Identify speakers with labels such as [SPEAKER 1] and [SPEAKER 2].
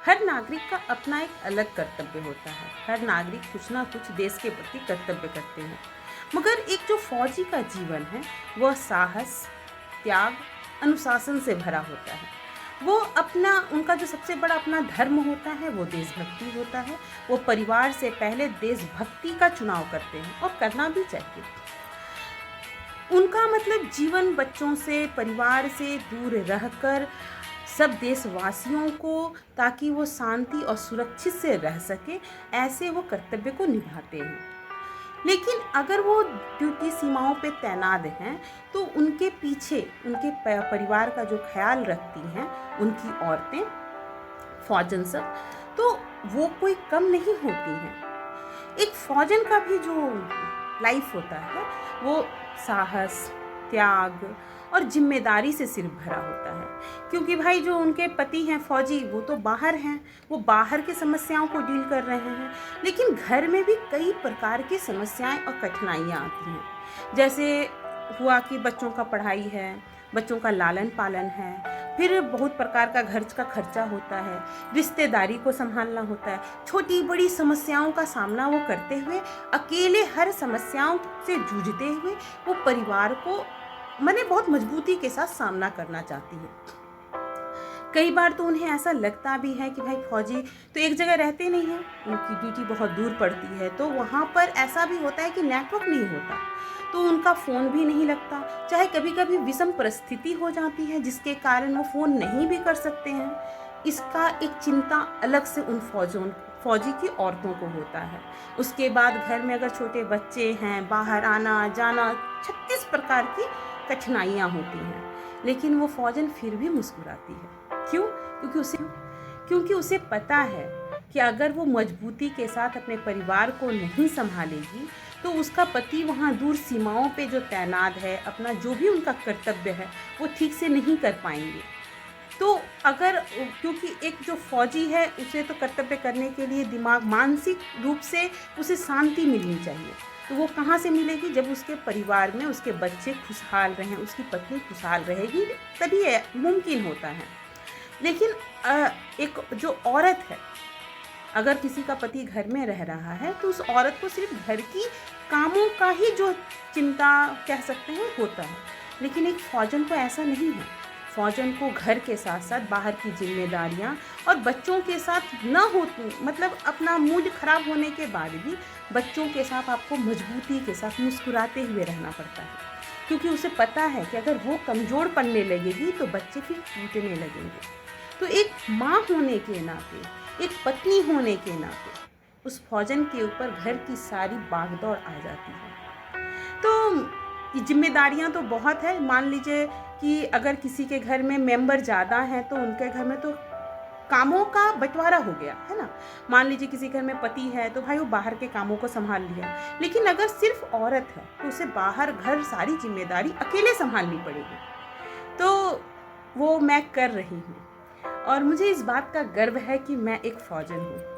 [SPEAKER 1] हर नागरिक का अपना एक अलग कर्तव्य होता है। हर नागरिक कुछ ना कुछ देश के प्रति कर्तव्य करते हैं। मगर एक जो फौजी का जीवन है वह साहस, त्याग, अनुशासन से भरा होता है। वो अपना उनका जो सबसे बड़ा अपना धर्म होता है वो देशभक्ति होता है। वो परिवार से पहले देशभक्ति का चुनाव करते हैं और करना भी चाहिए। उनका मतलब जीवन बच्चों से, परिवार से दूर रहकर सब देशवासियों को, ताकि वो शांति और सुरक्षित से रह सके, ऐसे वो कर्तव्य को निभाते हैं। लेकिन अगर वो ड्यूटी सीमाओं पे तैनात हैं तो उनके पीछे उनके परिवार का जो ख्याल रखती हैं उनकी औरतें, फौजन सब, तो वो कोई कम नहीं होती हैं। एक फौजन का भी जो लाइफ होता है वो साहस, त्याग और जिम्मेदारी से सिर्फ भरा होता है। क्योंकि भाई जो उनके पति हैं फौजी, वो तो बाहर हैं, वो बाहर की समस्याओं को डील कर रहे हैं। लेकिन घर में भी कई प्रकार की समस्याएं और कठिनाइयाँ आती हैं। जैसे हुआ कि बच्चों का पढ़ाई है, बच्चों का लालन पालन है, फिर बहुत प्रकार का घर का खर्चा होता है, रिश्तेदारी को संभालना होता है। छोटी बड़ी समस्याओं का सामना वो करते हुए, अकेले हर समस्याओं से जूझते हुए वो परिवार को मैंने बहुत मजबूती के साथ सामना करना चाहती है। कई बार तो उन्हें ऐसा लगता भी है कि भाई फौजी तो एक जगह रहते नहीं हैं, उनकी ड्यूटी बहुत दूर पड़ती है, तो वहाँ पर ऐसा भी होता है कि नेटवर्क नहीं होता, तो उनका फ़ोन भी नहीं लगता। चाहे कभी कभी विषम परिस्थिति हो जाती है जिसके कारण वो फ़ोन नहीं भी कर सकते हैं। इसका एक चिंता अलग से उन फौजी की औरतों को होता है। उसके बाद घर में अगर छोटे बच्चे हैं, बाहर आना जाना, 36 प्रकार की कठिनाइयाँ होती हैं। लेकिन वो फौजन फिर भी मुस्कुराती है। क्यों? क्योंकि उसे पता है कि अगर वो मजबूती के साथ अपने परिवार को नहीं संभालेगी तो उसका पति वहाँ दूर सीमाओं पे जो तैनात है, अपना जो भी उनका कर्तव्य है वो ठीक से नहीं कर पाएंगे। तो अगर, क्योंकि एक जो फौजी है उसे तो कर्तव्य करने के लिए दिमाग, मानसिक रूप से उसे शांति मिलनी चाहिए। तो वो कहाँ से मिलेगी? जब उसके परिवार में उसके बच्चे खुशहाल रहें, उसकी पत्नी खुशहाल रहेगी, तभी मुमकिन होता है। लेकिन एक जो औरत है, अगर किसी का पति घर में रह रहा है तो उस औरत को सिर्फ घर की कामों का ही जो चिंता कह सकते हैं होता है। लेकिन एक फौजन को ऐसा नहीं है। फौजन को घर के साथ साथ बाहर की जिम्मेदारियां और बच्चों के साथ न हो, मतलब अपना मूड खराब होने के बाद भी बच्चों के साथ आपको मजबूती के साथ मुस्कुराते हुए रहना पड़ता है। क्योंकि उसे पता है कि अगर वो कमज़ोर पड़ने लगेगी तो बच्चे फिर टूटने लगेंगे। तो एक माँ होने के नाते, एक पत्नी होने के नाते उस फौजन के ऊपर घर की सारी भागदौड़ आ जाती है। तो जिम्मेदारियां तो बहुत है। मान लीजिए कि अगर किसी के घर में मेंबर ज़्यादा हैं तो उनके घर में तो कामों का बंटवारा हो गया है ना। मान लीजिए किसी घर में पति है तो भाई वो बाहर के कामों को संभाल लिया। लेकिन अगर सिर्फ औरत है तो उसे बाहर घर सारी जिम्मेदारी अकेले संभालनी पड़ेगी। तो वो मैं कर रही हूँ और मुझे इस बात का गर्व है कि मैं एक फौजन हूँ।